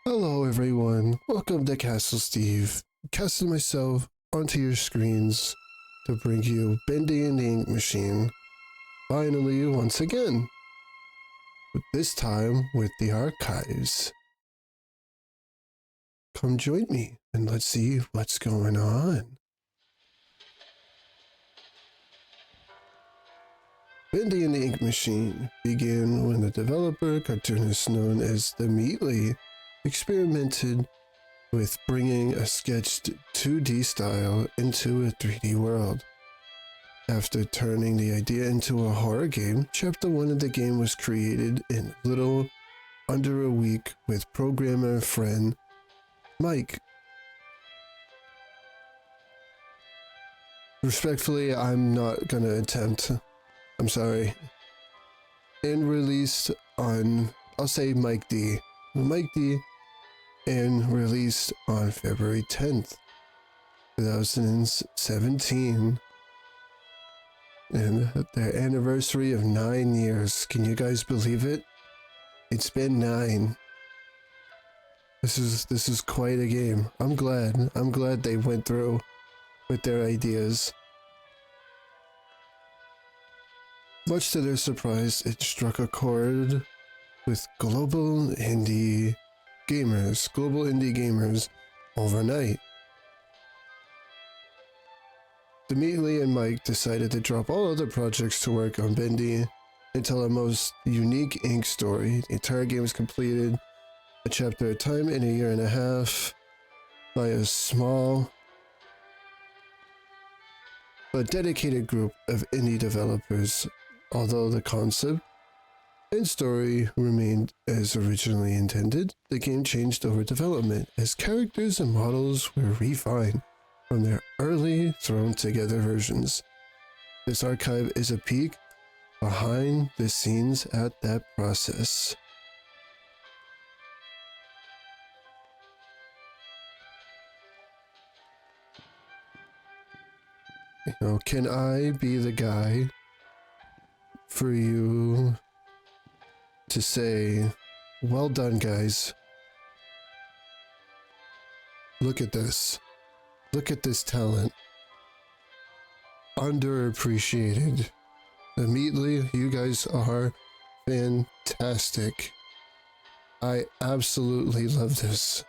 Hello everyone, welcome to Castle Steve, casting myself onto your screens to bring you Bendy and the Ink Machine, finally once again, but this time with the archives. Come join me and let's see what's going on. Bendy and the Ink Machine began when the developer cartoonist known as the Meatly experimented with bringing a sketched 2D style into a 3D world. After turning the idea into a horror game, Chapter 1 of the game was created in little under a week with programmer friend Mike. Respectfully, I'm not gonna attempt. I'm sorry. And released on, I'll say Mike D. Mike D. And released on February 10th, 2017. And their anniversary of 9 years. Can you guys believe it? It's been 9. This is quite a game. I'm glad they went through with their ideas. Much to their surprise, it struck a chord with global indie gamers overnight. Immediately, and Mike decided to drop all other projects to work on Bendy and tell a most unique ink story. The entire game was completed a chapter at a time in a year and a half by a small but dedicated group of indie developers. Although the concept and story remained as originally intended, the game changed over development as characters and models were refined from their early thrown together versions. This archive is a peek behind the scenes at that process. Can I be the guy for you to say, well done, guys. Look at this. Look at this talent. Underappreciated. Immediately, you guys are fantastic. I absolutely love this.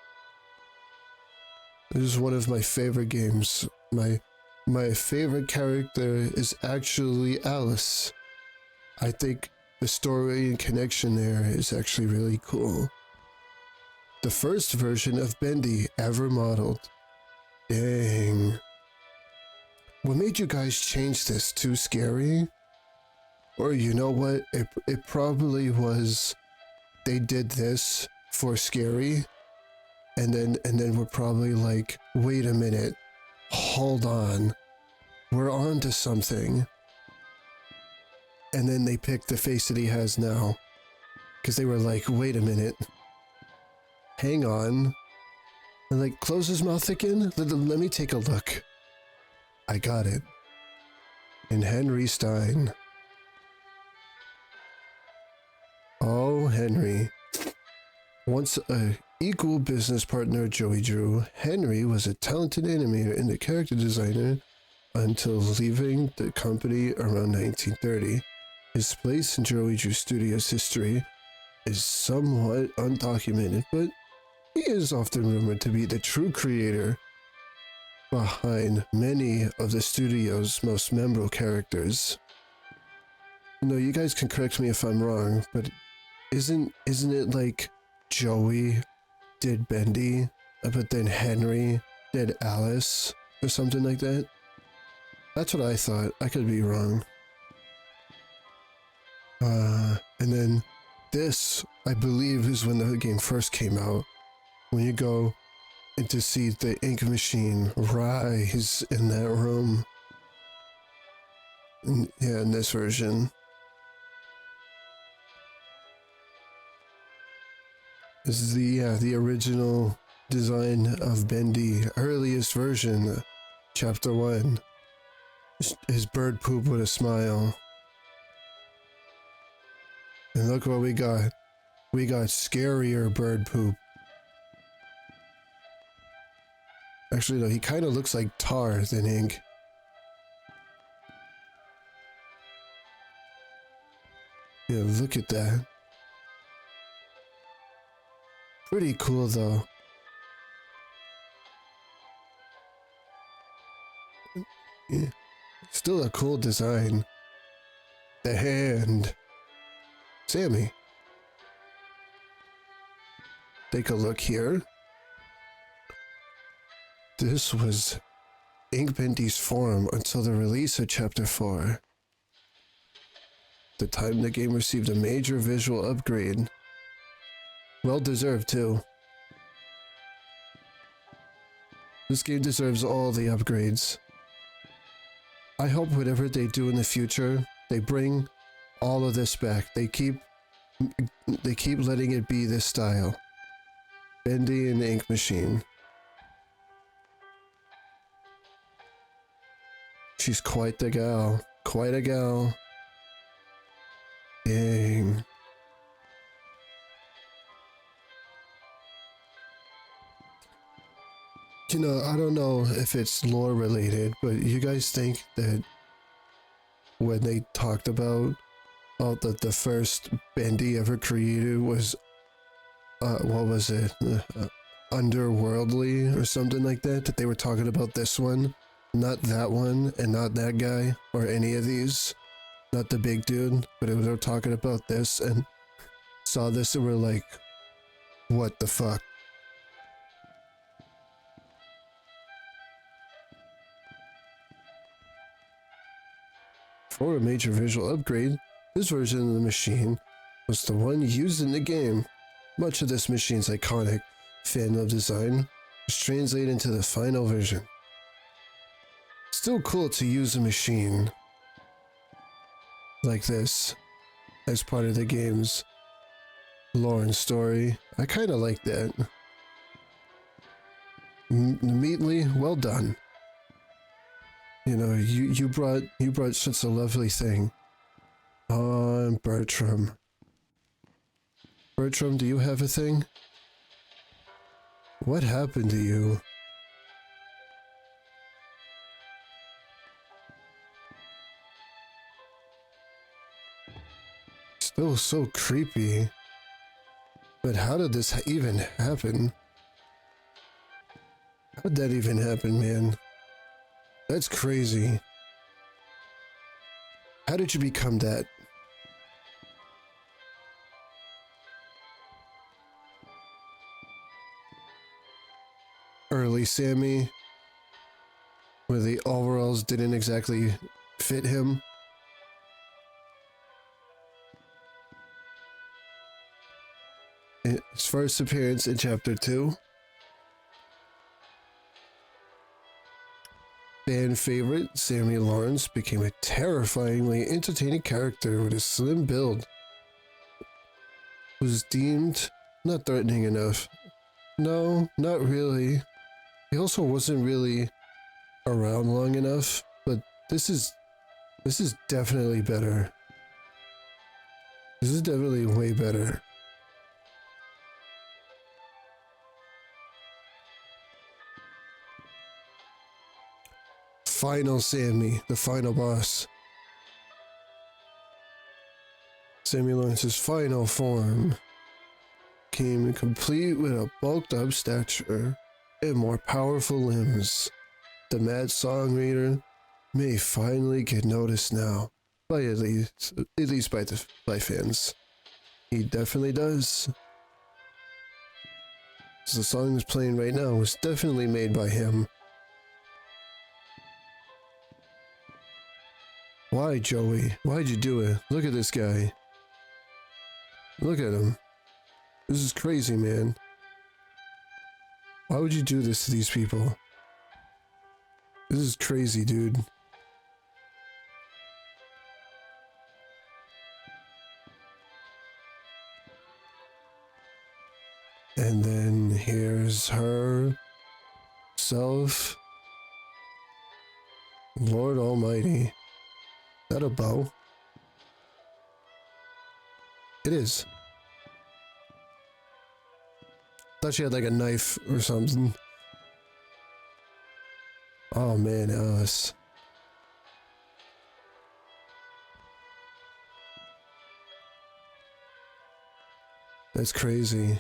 This is one of my favorite games. My favorite character is actually Alice. I think the story and connection there is actually really cool. The first version of Bendy ever modeled. Dang. What made you guys change this? Too scary? Or you know what? It probably was they did this for scary and then we're probably like, wait a minute. Hold on. We're on to something. And then they picked the face that he has now. Because they were like, wait a minute. Hang on. And like, close his mouth again? Let me take a look. I got it. And Henry Stein. Oh, Henry. Once a equal business partner of Joey Drew, Henry was a talented animator and a character designer until leaving the company around 1930. His place in Joey Drew Studios history is somewhat undocumented, but he is often rumored to be the true creator behind many of the studio's most memorable characters. No, you guys can correct me if I'm wrong, but isn't it like Joey did Bendy, but then Henry did Alice or something like that? That's what I thought. I could be wrong. And then this, I believe, is when the game first came out. When you go and to see the ink machine rise in that room. And, yeah, in this version. This is the original design of Bendy, earliest version, Chapter 1. His bird poop with a smile. And look what we got. We got scarier bird poop. Actually, no, he kind of looks like tar than ink. Yeah, look at that. Pretty cool, though. Yeah. Still a cool design. The hand. Sammy. Take a look here. This was Ink Bendy's form until the release of Chapter 4. The time the game received a major visual upgrade. Well deserved, too. This game deserves all the upgrades. I hope whatever they do in the future, they bring all of this back. They keep letting it be this style. Bendy and Ink Machine. She's quite the gal. Quite a gal. Dang. You know, I don't know if it's lore related, but you guys think that when they talked about that the first Bendy ever created was, what was it? Underworldly or something like that? That they were talking about this one? Not that one, and not that guy, or any of these. Not the big dude, but they were talking about this and saw this and were like, what the fuck? For a major visual upgrade, this version of the machine was the one used in the game. Much of this machine's iconic fan-love design was translated into the final version. Still cool to use a machine like this as part of the game's lore and story. I kind of like that. Neatly, well done. You know, you brought such a lovely thing. Oh, Bertram. Bertram, do you have a thing? What happened to you? Still so creepy. But how did this even happen? How did that even happen, man? That's crazy. How did you become that? Early Sammy, where the overalls didn't exactly fit him. His first appearance in Chapter 2. Fan favorite Sammy Lawrence became a terrifyingly entertaining character with a slim build. Was deemed not threatening enough. No, not really. He also wasn't really around long enough, but this is definitely better. This is definitely way better. Final Sammy, the final boss. Sammy Lawrence's final form came complete with a bulked up stature and more powerful limbs. The mad songwriter may finally get noticed now, by at least by fans. He definitely does. So the song that's playing right now was definitely made by him. Why, Joey? Why'd you do it? Look at this guy. Look at him. This is crazy, man. Why would you do this to these people? This is crazy, dude. And then here's her self. Lord Almighty. Is that a bow? It is. Thought she had like a knife or something. Oh man, Alice. That's crazy.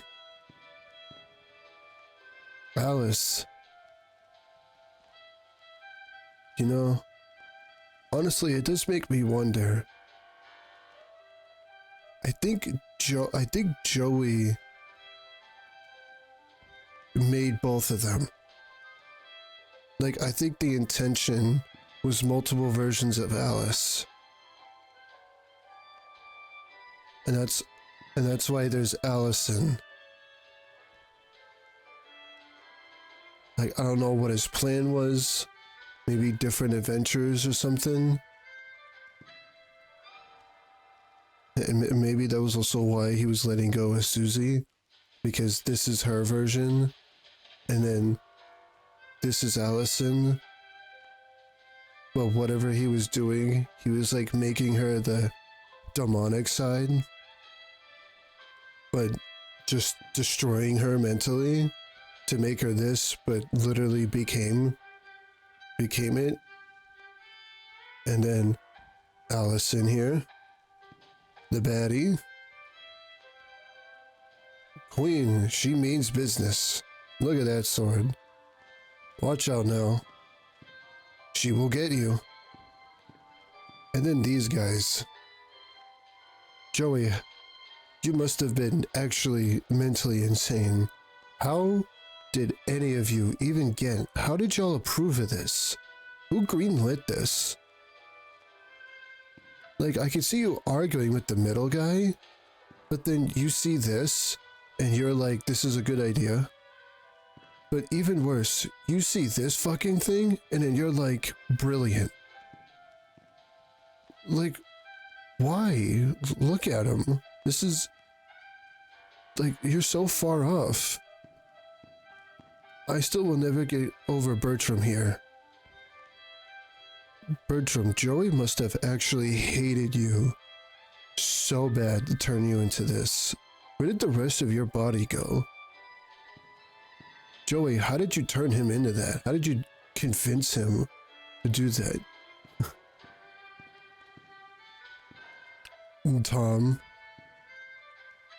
Alice. You know, honestly, it does make me wonder. I think Joey made both of them. Like, I think the intention was multiple versions of Alice. And that's why there's Allison. Like, I don't know what his plan was. Maybe different adventures or something. And maybe that was also why he was letting go of Susie. Because this is her version. And then this is Allison. But whatever he was doing, he was like making her the demonic side. But just destroying her mentally to make her this, but literally became it. And then Allison here, the baddie. Queen, she means business. Look at that sword. Watch out now. She will get you. And then these guys. Joey, you must have been actually mentally insane. How did any of you even get? How did y'all approve of this? Who greenlit this? Like, I can see you arguing with the middle guy, but then you see this, and you're like, this is a good idea. But even worse, you see this fucking thing, and then you're like, brilliant. Like, why? Look at him. This is... like, you're so far off. I still will never get over Bertram here. Bertram, Joey must have actually hated you so bad to turn you into this. Where did the rest of your body go? Joey, how did you turn him into that? How did you convince him to do that? Tom.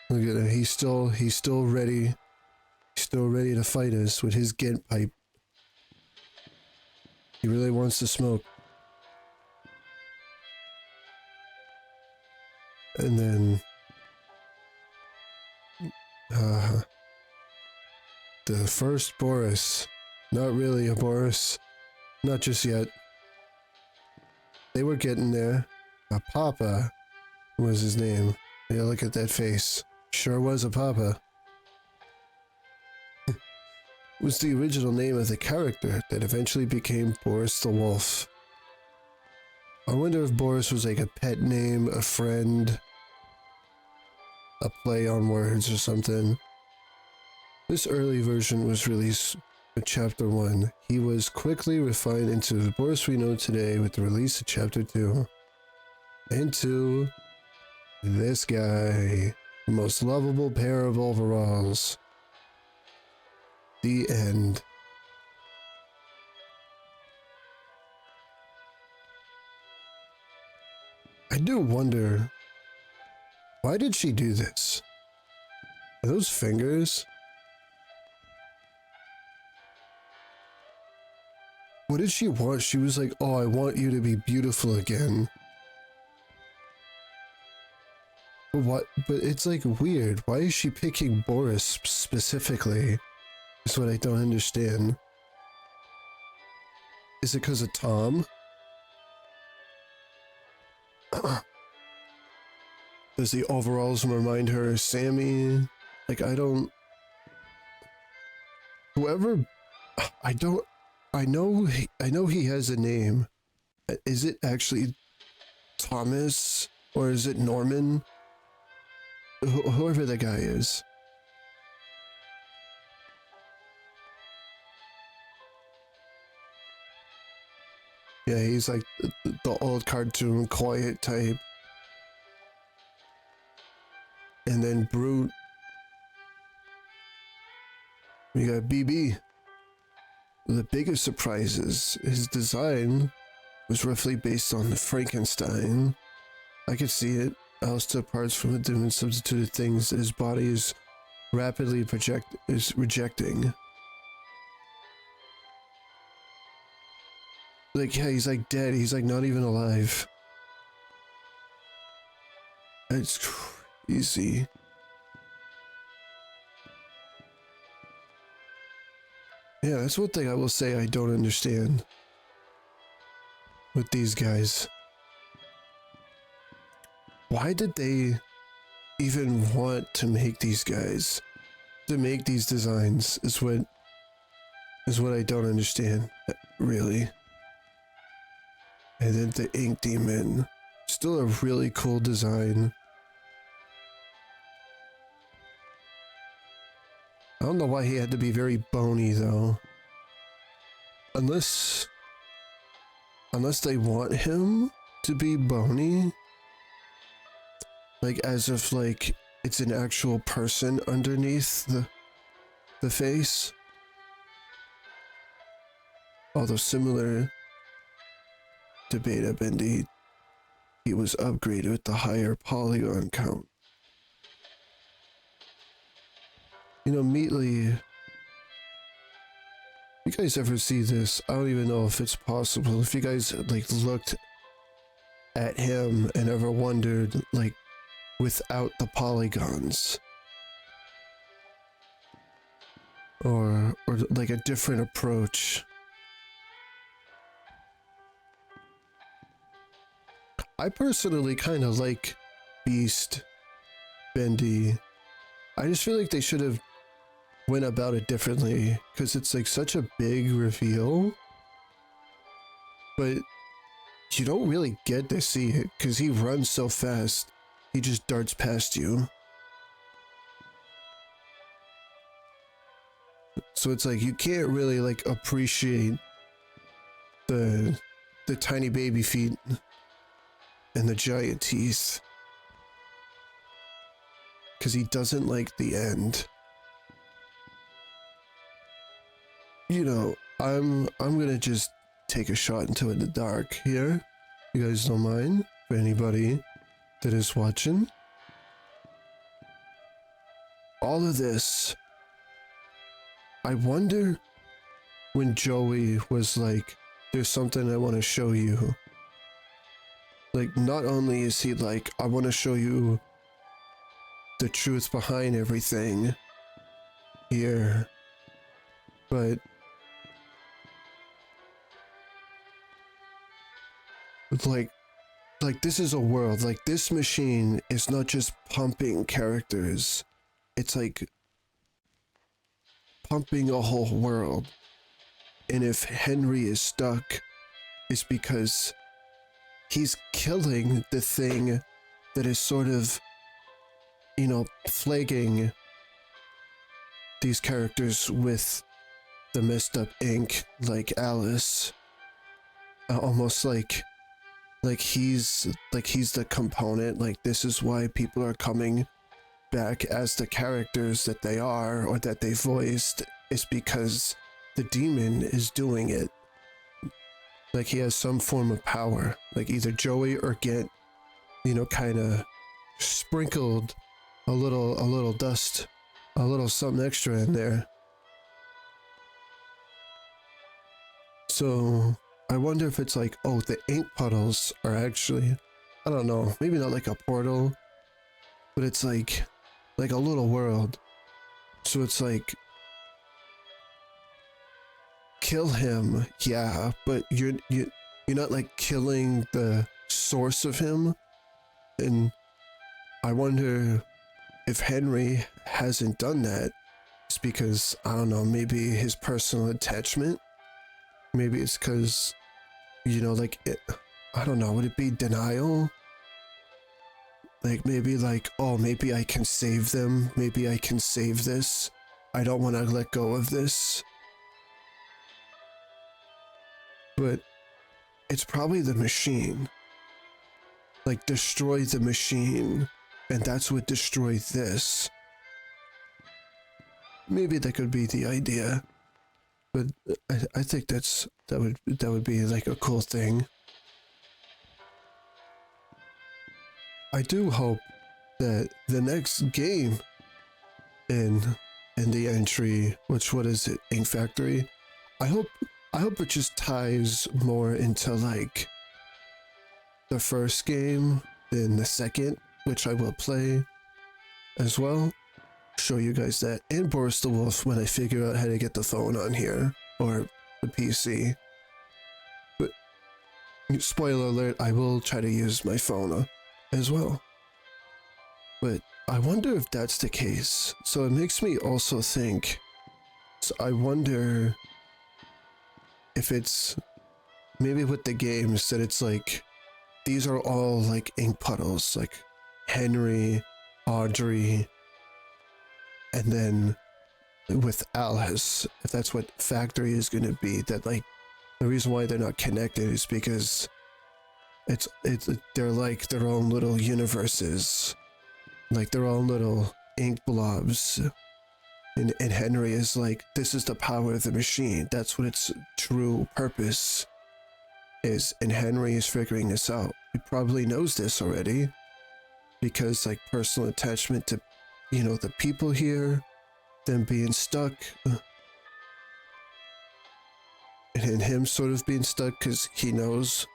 Look at him. He's still ready. He's still ready to fight us with his Gent pipe. He really wants to smoke. And then the first Boris. Not really a Boris. Not just yet. They were getting there. Papa was his name. Yeah, look at that face. Sure was a Papa. Was the original name of the character that eventually became Boris the Wolf. I wonder if Boris was like a pet name, a friend, a play on words or something. This early version was released with Chapter 1. He was quickly refined into the Boris we know today with the release of Chapter 2. Into this guy. The most lovable pair of overalls. The end. I do wonder, why did she do this? Are those fingers? What did she want? She was like, oh, I want you to be beautiful again. But what? But it's like weird. Why is she picking Boris specifically? Is what I don't understand. Is it because of Tom? Does the overalls remind her of Sammy? Like, I don't... Whoever... I don't... I know he has a name. Is it actually Thomas? Or is it Norman? Whoever the guy is. Yeah, he's like the old cartoon quiet type. And then Brute. We got BB. the biggest surprise is his design was roughly based on the Frankenstein. I could see it. Alice took parts from it and substituted things that his body is rapidly rejecting. Like, yeah, he's like dead. He's like not even alive. It's crazy. Yeah, that's one thing I will say I don't understand with these guys. Why did they even want to make these guys? To make these designs is what I don't understand, really. And then the Ink Demon. Still a really cool design. I don't know why he had to be very bony though. Unless they want him to be bony. Like as if like it's an actual person underneath the face. Although similar to Beta Bendy, he was upgraded with the higher polygon count. You know, Meatly, you guys ever see this? I don't even know if it's possible. If you guys like looked at him and ever wondered like without the polygons or like a different approach. I personally kind of like Beast, Bendy. I just feel like they should have went about it differently because it's like such a big reveal, but you don't really get to see it because he runs so fast. He just darts past you. So it's like you can't really like appreciate the tiny baby feet and the giant teeth because he doesn't like the end. You know, I'm gonna just take a shot into the dark here. You guys don't mind? For anybody that is watching. All of this, I wonder when Joey was like, there's something I want to show you. Like, not only is he like, I want to show you the truth behind everything here, but like this is a world. Like this machine is not just pumping characters, it's like pumping a whole world. And if Henry is stuck, it's because he's killing the thing that is sort of, you know, plaguing these characters with the messed up ink, like Alice. Almost like he's the component. Like this is why people are coming back as the characters that they are or that they voiced, is because the demon is doing it. Like he has some form of power, like either Joey or Get, you know, kind of sprinkled a little dust, a little something extra in there. So I wonder if it's like, oh, the ink puddles are actually, I don't know, maybe not like a portal, but it's like a little world. So it's like, kill him, yeah, but you're not like killing the source of him. And I wonder if Henry hasn't done that, it's because, I don't know, maybe his personal attachment. Maybe it's because, you know, like it, I don't know, would it be denial? Like maybe like, oh, maybe I can save them. Maybe I can save this. I don't want to let go of this. But it's probably the machine. Like destroy the machine. And that's what destroyed this. Maybe that could be the idea. But I think that would be like a cool thing. I do hope that the next game in the entry, which what is it, Ink Factory? I hope it just ties more into like the first game than the second, which I will play as well. Show you guys that, and Boris the Wolf when I figure out how to get the phone on here or the PC. But spoiler alert, I will try to use my phone as well. But I wonder if that's the case. So it makes me also think, so I wonder if it's maybe with the games that it's like, these are all like ink puddles, like Henry, Audrey, and then with Alice, if that's what Factory is going to be, that like the reason why they're not connected is because they're like their own little universes, like their own little ink blobs. And Henry is like, this is the power of the machine. That's what its true purpose is. And Henry is figuring this out. He probably knows this already because like personal attachment to, you know, the people here, them being stuck, and him sort of being stuck because he knows,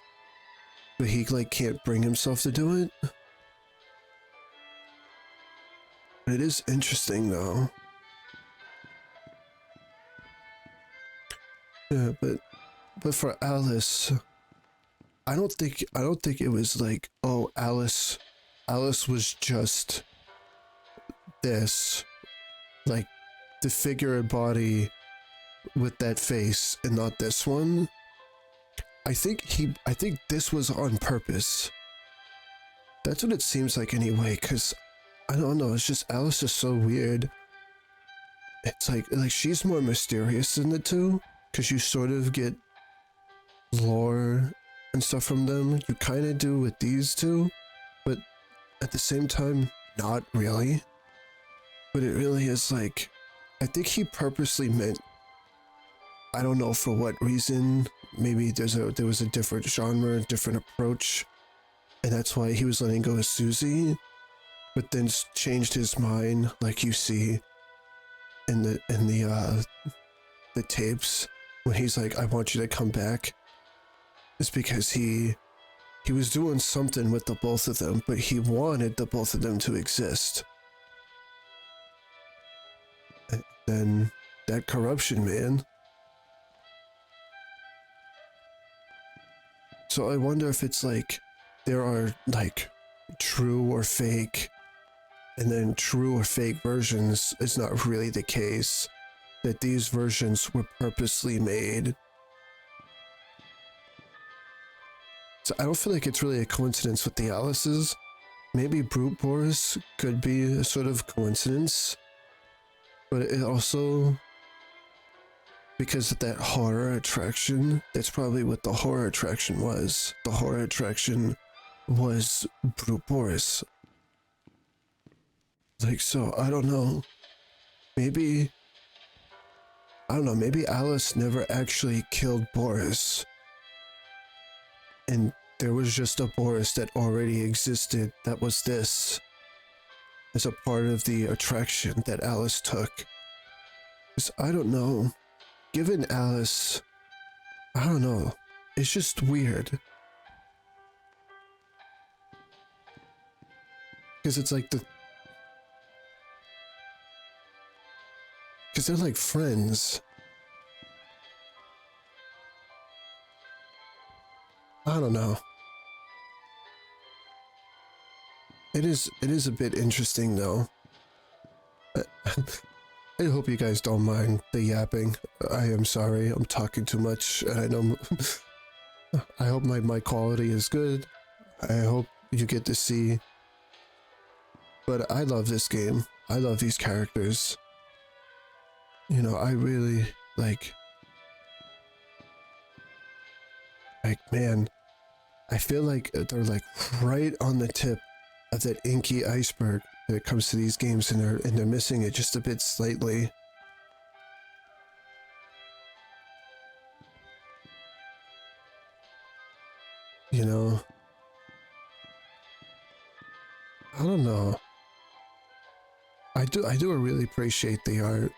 but he like can't bring himself to do it. It is interesting though. Yeah, but for Alice, I don't think it was like, oh, Alice was just this, like the figure and body with that face and not this one. I think this was on purpose. That's what it seems like anyway, because I don't know, it's just Alice is so weird. It's like she's more mysterious than the two, because you sort of get lore and stuff from them. You kind of do with these two, but at the same time, not really. But it really is like, I think he purposely meant, I don't know for what reason, maybe there was a different genre, different approach, and that's why he was letting go of Susie, but then changed his mind, like you see in the tapes when he's like, I want you to come back. It's because he was doing something with the both of them, but he wanted the both of them to exist. And then that corruption, man. So I wonder if it's like there are like true or fake, and then true or fake versions is not really the case, that these versions were purposely made. So I don't feel like it's really a coincidence with the Alices. Maybe Brute Boris could be a sort of coincidence, but it also, because of that horror attraction, that's probably what the horror attraction was. The horror attraction was Brute Boris. Like, so, I don't know. Maybe Alice never actually killed Boris. And there was just a Boris that already existed that was this, as a part of the attraction that Alice took. Because I don't know. Given Alice, I don't know. It's just weird. Because it's like because they're like friends. I don't know. It is a bit interesting though. I hope you guys don't mind the yapping. I am sorry, I'm talking too much, and I know I hope my mic quality is good. I hope you get to see. But I love this game. I love these characters. You know, I really like man, I feel like they're like right on the tip of that inky iceberg when it comes to these games, and they're missing it just a bit slightly. you know? I don't know. I do really appreciate the art.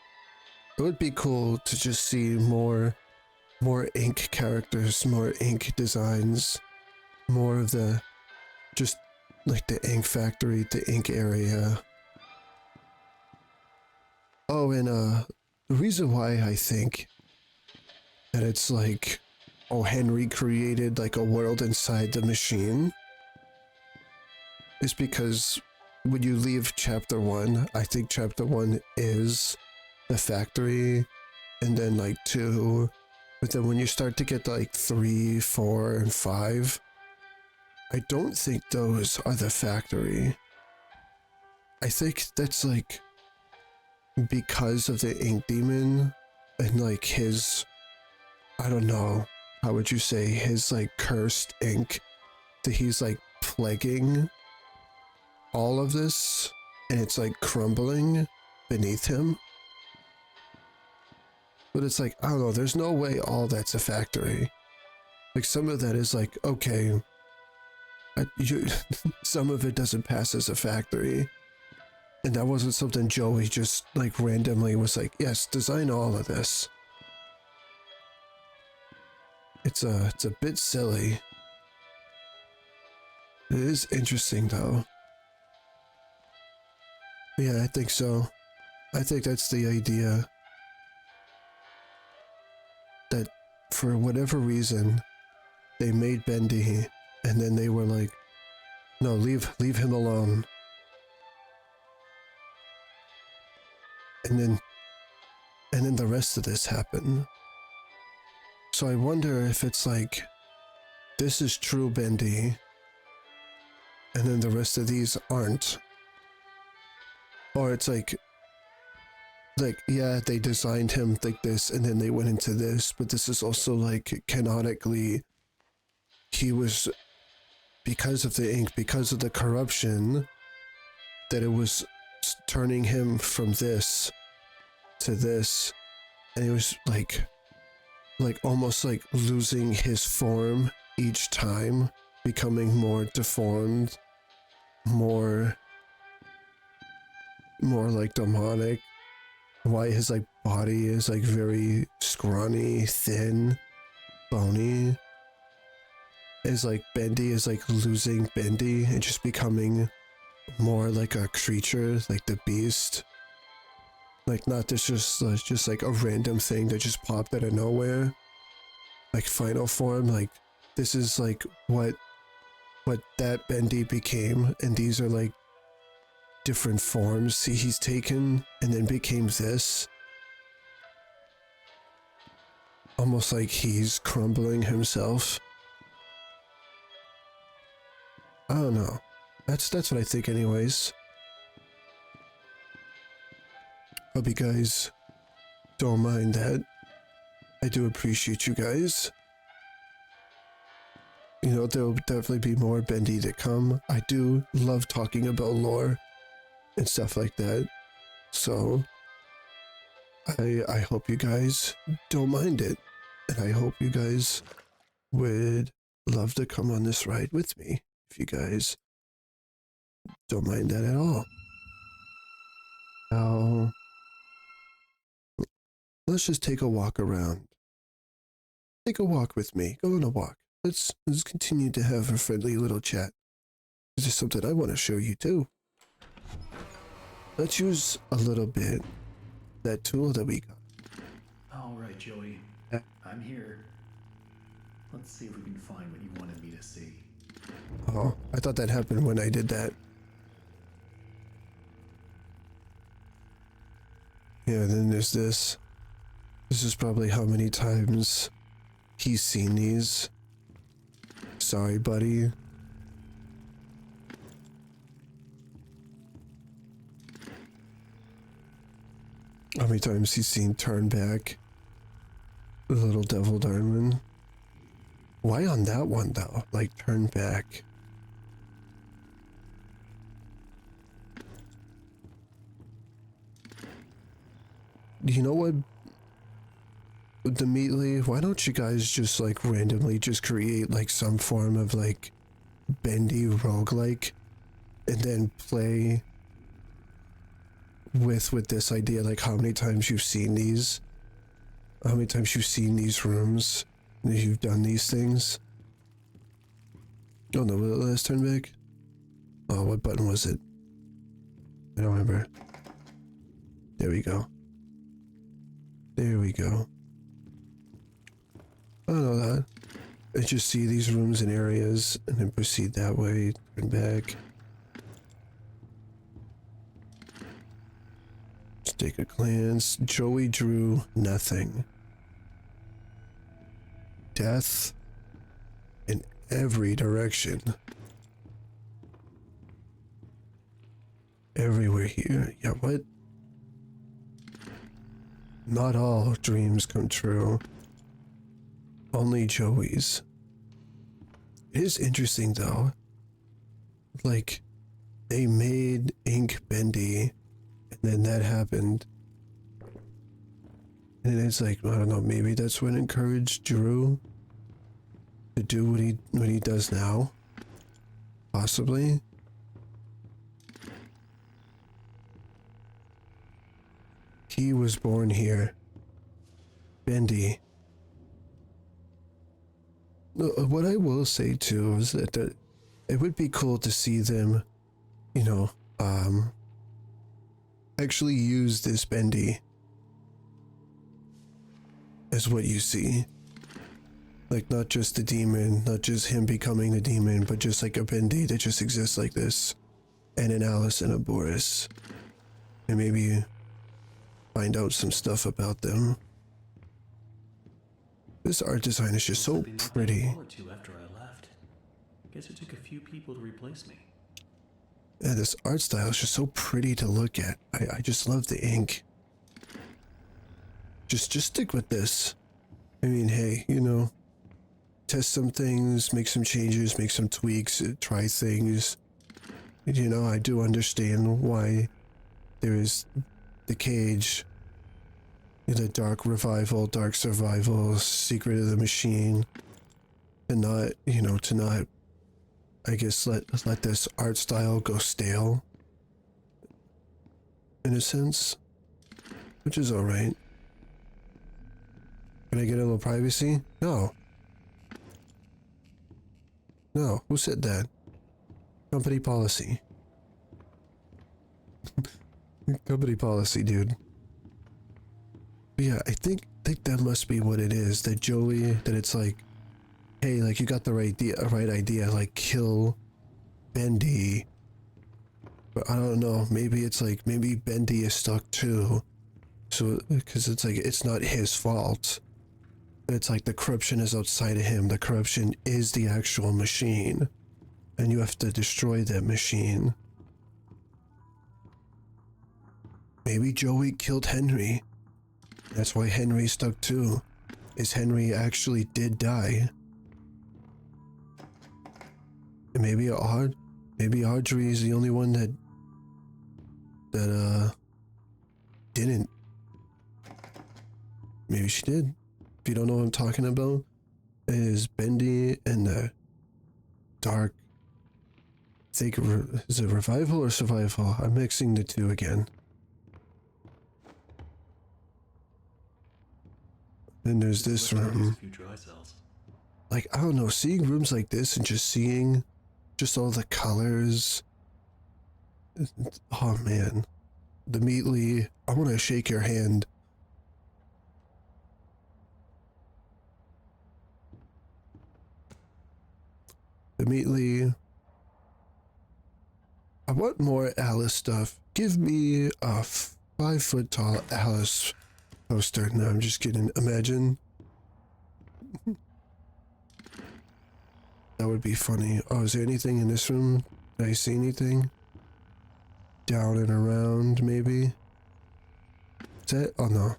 It would be cool to just see more ink characters, more ink designs, more of the, just like the ink factory, the ink area. Oh, and the reason why I think that it's like, oh, Henry created like a world inside the machine is because when you leave chapter 1, I think chapter 1 is the factory, and then like 2, but then when you start to get like 3, 4, and 5, I don't think those are the factory. I think that's like because of the ink demon and like his, I don't know, how would you say, his like cursed ink that he's like plaguing all of this, and it's like crumbling beneath him. But it's like, I don't know, there's no way all that's a factory. Like some of that is like, okay, some of it doesn't pass as a factory. And that wasn't something Joey just like randomly was like, yes, design all of this. It's a bit silly. It is interesting though. Yeah, I think so. I think that's the idea. That for whatever reason, they made Bendy, and then they were like, no, leave him alone. And then the rest of this happened. So I wonder if it's like, this is true Bendy, and then the rest of these aren't. Or it's like, yeah, they designed him like this, and then they went into this, but this is also like, canonically, he was, because of the ink, because of the corruption, that it was turning him from this to this, and it was like almost like losing his form each time, becoming more deformed, more like demonic. Why his like body is like very scrawny, thin, bony. Is like Bendy is like losing Bendy and just becoming more like a creature, like the beast. Like not this just like a random thing that just popped out of nowhere. Like final form, like this is like what that Bendy became, and these are like different forms he's taken, and then became this. Almost like he's crumbling himself. I don't know. That's what I think anyways. Hope you guys don't mind that. I do appreciate you guys. You know, there'll definitely be more Bendy to come. I do love talking about lore and stuff like that. So I hope you guys don't mind it. And I hope you guys would love to come on this ride with me if you guys don't mind that at all. Now, let's just take a walk around. Take a walk with me. Go on a walk. Let's continue to have a friendly little chat. This is something I want to show you too. Let's use a little bit that tool that we got. All right, Joey. I'm here. Let's see if we can find what you wanted me to see. Oh, I thought that happened when I did that. Yeah, then there's this. This is probably how many times he's seen these. Sorry, buddy. How many times he's seen Turn Back? The little devil diamond. Why on that one though? Like Turn Back. You know what? the Meatly, why don't you guys just like randomly just create like some form of like Bendy roguelike and then play with this idea, like how many times you've seen these, how many times you've seen these rooms, and you've done these things. Oh no, let's turn back. Oh, what button was it? I don't remember. There we go. There we go. I don't know that. I just see these rooms and areas and then proceed that way, turn back. Let's take a glance. Joey drew nothing. Death in every direction. Everywhere here. Yeah, what? Not all dreams come true. Only Joey's. It is interesting though. Like, they made Ink Bendy, and then that happened. And it's like, I don't know, maybe that's what encouraged Drew to do what he does now. Possibly. He was born here. Bendy. What I will say too is that it would be cool to see them, you know, actually use this Bendy as what you see. Like, not just the demon, not just him becoming the demon, but just like a Bendy that just exists like this. And an Alice and a Boris. And maybe find out some stuff about them. This art design is just so pretty. After I left. Guess it took a few people to replace me. Yeah, this art style is just so pretty to look at. I just love the ink. Just stick with this. I mean, hey, you know, test some things, make some changes, make some tweaks, try things. You know, I do understand why there is the cage, the dark revival, dark survival, secret of the machine, and not, you know, to not, I guess, let this art style go stale, in a sense, which is alright. Can I get a little privacy? No. No, who said that? Company policy. Company policy, dude. But yeah, I think that must be what it is. That Joey, that it's like, hey, like you got the right idea, like kill Bendy. But I don't know, maybe it's like, maybe Bendy is stuck too. So, because it's like, it's not his fault. It's like the corruption is outside of him. The corruption is the actual machine. And you have to destroy that machine. Maybe Joey killed Henry. That's why Henry's stuck too. Is Henry actually did die. And maybe Audrey is the only one that didn't. Maybe she did. If you don't know what I'm talking about, it is Bendy and the dark. I think, is it revival or survival? I'm mixing the two again. Then there's this room. Like, I don't know, seeing rooms like this and just seeing just all the colors. Oh man. The Meatly, I want to shake your hand. The Meatly. I want more Alice stuff. Give me a 5-foot tall Alice poster. No, I'm just kidding. Imagine. That would be funny. Oh, is there anything in this room? Did I see anything? Down and around, maybe? Is that? Oh, no.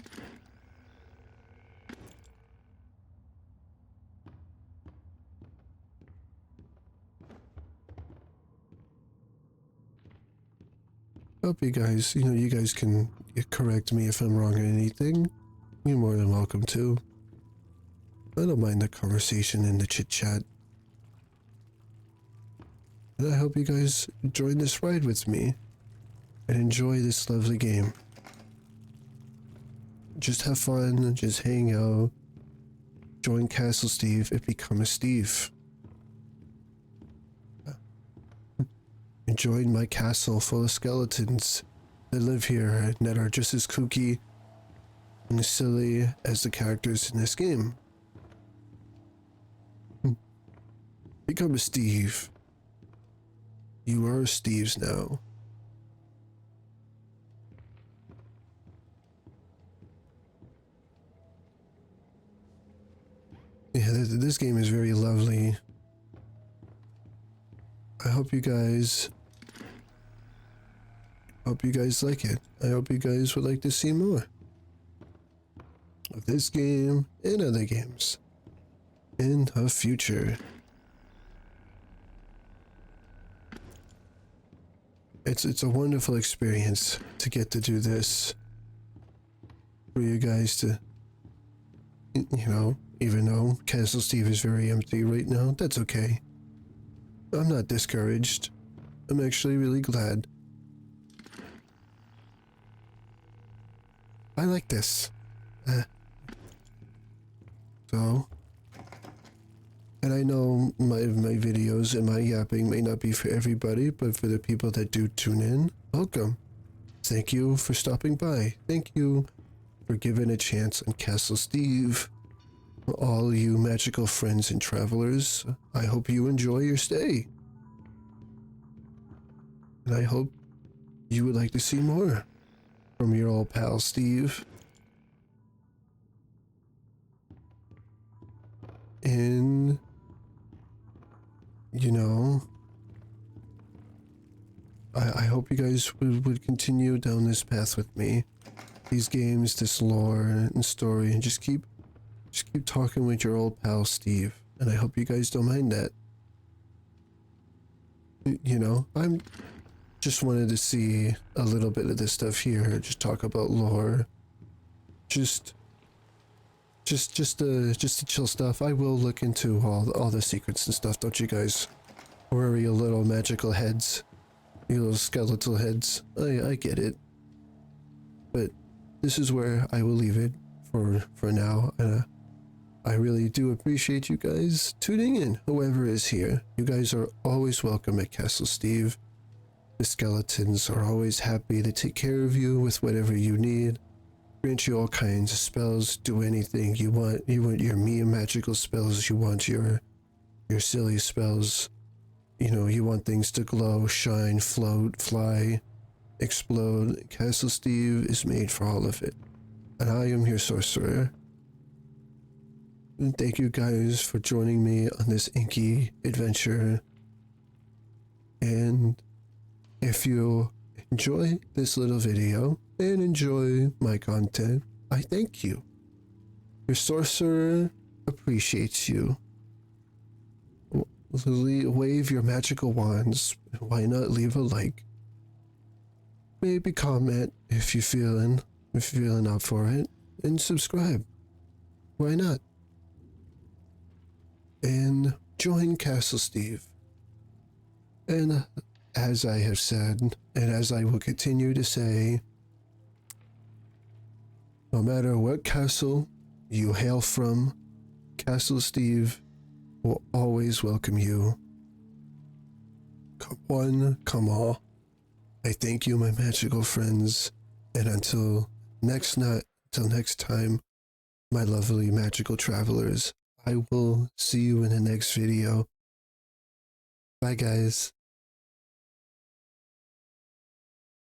Hope you guys, you know, you guys can correct me if I'm wrong on anything. You're more than welcome to. I don't mind the conversation and the chit chat. And I hope you guys join this ride with me and enjoy this lovely game. Just have fun, just hang out, join Castle Steve and become a Steve. And join my castle full of skeletons that live here and that are just as kooky and as silly as the characters in this game. Become a Steve. You are Steve's now. Yeah, this game is very lovely. I hope you guys like it. I hope you guys would like to see more of this game and other games in the future. It's a wonderful experience to get to do this for you guys to, you know, even though Castle Steve is very empty right now, that's okay. I'm not discouraged. I'm actually really glad. I like this. So, and I know my videos and my yapping may not be for everybody, but for the people that do tune in, welcome. Thank you for stopping by. Thank you for giving a chance on Castle Steve. For all you magical friends and travelers, I hope you enjoy your stay. And I hope you would like to see more from your old pal Steve. And, you know, I hope you guys would continue down this path with me. These games, this lore and story, and just keep talking with your old pal Steve. And I hope you guys don't mind that. You know, I'm just wanted to see a little bit of this stuff here, just talk about lore. Just the chill stuff. I will look into all the secrets and stuff. Don't you guys worry, your little magical heads, you little skeletal heads. I get it. But this is where I will leave it for now. I really do appreciate you guys tuning in, whoever is here. You guys are always welcome at Castle Steve. The skeletons are always happy to take care of you with whatever you need. Grant you all kinds of spells, do anything you want. You want your magical spells, you want your silly spells. You know, you want things to glow, shine, float, fly, explode. Castle Steve is made for all of it. And I am your sorcerer. And thank you guys for joining me on this inky adventure. And if you enjoy this little video and enjoy my content, I thank you. Your sorcerer appreciates you. Wave your magical wands. Why not leave a like? Maybe comment if you're feeling up for it, and subscribe. Why not? And join Castle Steve. And as I have said, and as I will continue to say, no matter what castle you hail from, Castle Steve will always welcome you. Come one, come all. I thank you, my magical friends, and until next time, my lovely magical travelers, I will see you in the next video. Bye, guys.